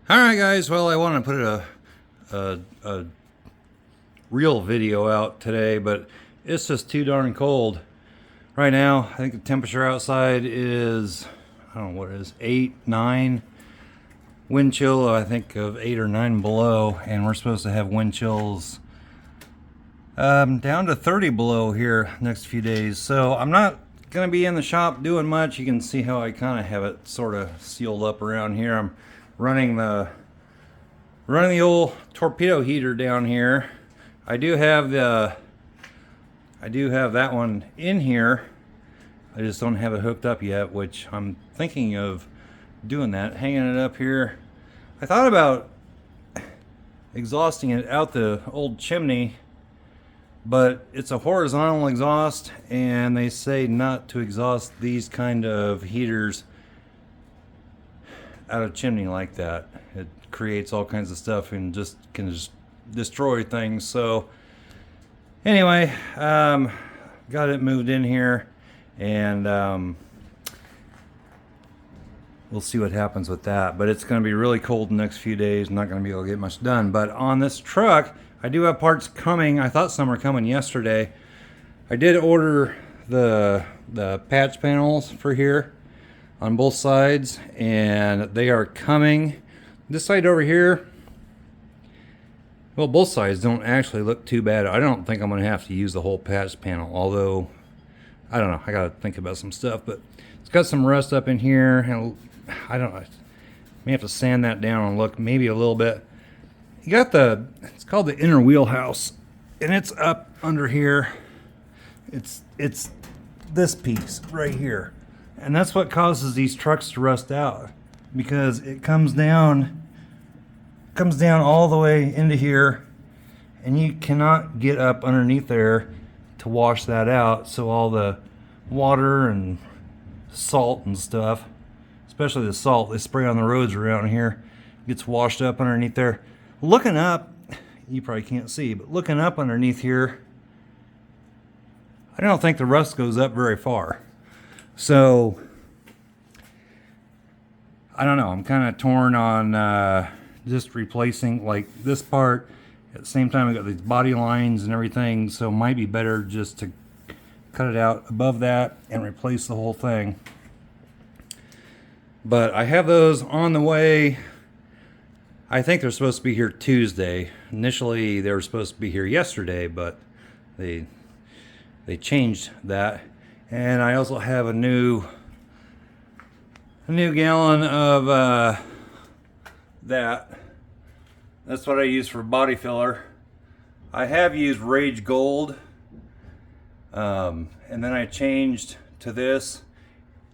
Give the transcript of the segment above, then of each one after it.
Alright guys, well I want to put a real video out today, but it's just too darn cold. Right now, I think the temperature outside is, I don't know what it is, 8, 9. Wind chill, I think of 8 or 9 below, and we're supposed to have wind chills down to 30 below here next few days. So I'm not going to be in the shop doing much. You can see how I kind of have it sort of sealed up around here. I'm running the old torpedo heater down here. I do have that one in here. I just don't have it hooked up yet, which I'm thinking of doing that, hanging it up here. I thought about exhausting it out the old chimney, but it's a horizontal exhaust, and they say not to exhaust these kind of heaters out of chimney like that. It creates all kinds of stuff and can just destroy things. So anyway, got it moved in here, and we'll see what happens with that. But it's going to be really cold the next few days. I'm not going to be able to get much done. But on this truck, I do have parts coming. I thought some were coming yesterday. I did order the patch panels for here on both sides, and they are coming. This side over here, well, both sides don't actually look too bad. I don't think I'm going to have to use the whole patch panel, although I don't know. I got to think about some stuff, but it's got some rust up in here, and I don't know. I may have to sand that down and look maybe a little bit. You got it's called the inner wheelhouse, and it's up under here. It's this piece right here, and that's what causes these trucks to rust out, because it comes down all the way into here, and you cannot get up underneath there to wash that out. So all the water and salt and stuff, especially the salt they spray on the roads around here, gets washed up underneath there. Looking up, you probably can't see, but looking up underneath here, I don't think the rust goes up very far. So I don't know. I'm kind of torn on just replacing like this part. At the same time, I got these body lines and everything, so it might be better just to cut it out above that and replace the whole thing. But I have those on the way. I think they're supposed to be here Tuesday. Initially, they were supposed to be here yesterday, but they changed that. And I also have a new gallon of that's what I use for body filler. I have used Rage Gold, and then I changed to this.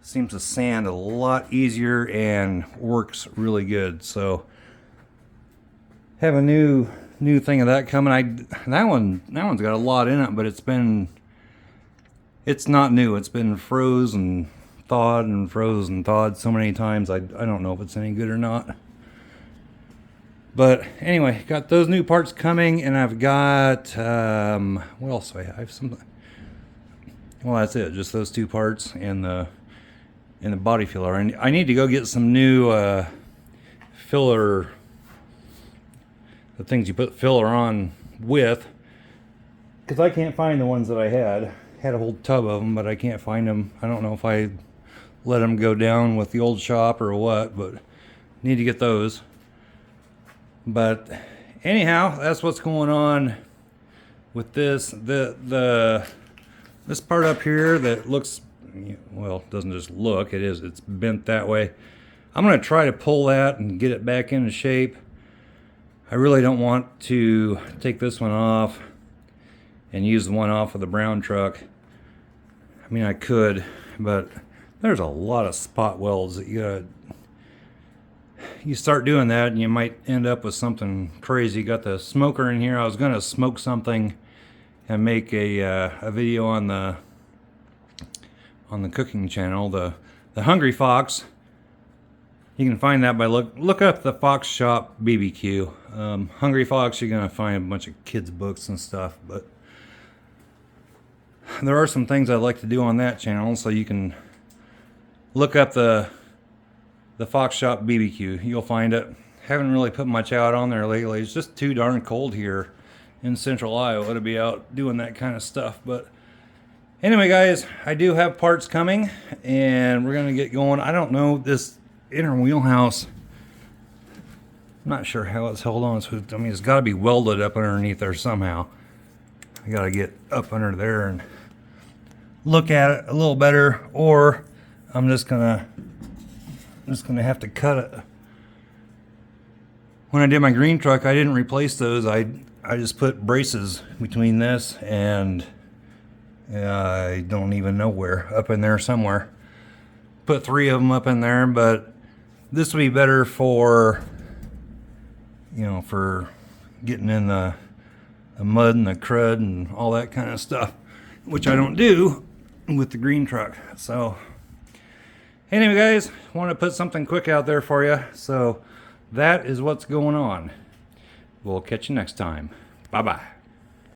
Seems to sand a lot easier and works really good. So have a new thing of that coming. That one's got a lot in it, but it's not new. It's been froze and thawed and froze and thawed so many times. I don't know if it's any good or not. But anyway, got those new parts coming, and I've got what else do I have? I have some. Well, that's it. Just those two parts and the body filler. And I need to go get some new filler. The things you put filler on with, because I can't find the ones that I had a whole tub of them, but I can't find them. I don't know if I let them go down with the old shop or what, but need to get those. But anyhow, that's what's going on with this. This part up here that looks, well, doesn't just look, it's bent that way. I'm going to try to pull that and get it back into shape. I really don't want to take this one off and use the one off of the brown truck. I mean, I could, but there's a lot of spot welds that you start doing that and you might end up with something crazy. Got the smoker in here. I was going to smoke something and make a video on the cooking channel, the Hungry Fox. You can find that by look up the Fox Shop BBQ. Hungry Fox, you're going to find a bunch of kids' books and stuff, but there are some things I'd like to do on that channel, so you can look up the Fox Shop BBQ. You'll find it. haven't really put much out on there lately. It's just too darn cold here in central Iowa to be out doing that kind of stuff. But anyway, guys, I do have parts coming, and we're gonna get going. I don't know, this inner wheelhouse, I'm not sure how it's held on. So, I mean, it's got to be welded up underneath there somehow. I got to get up under there and look at it a little better, or I'm just gonna have to cut it. When I did my green truck, I didn't replace those. I just put braces between this and I don't even know where, up in there somewhere. Put 3 of them up in there, but this will be better for, you know, for getting in the mud and the crud and all that kind of stuff, which I don't do with the green truck. So anyway, guys, want to put something quick out there for you. So that is what's going on. We'll catch you next time. Bye-bye.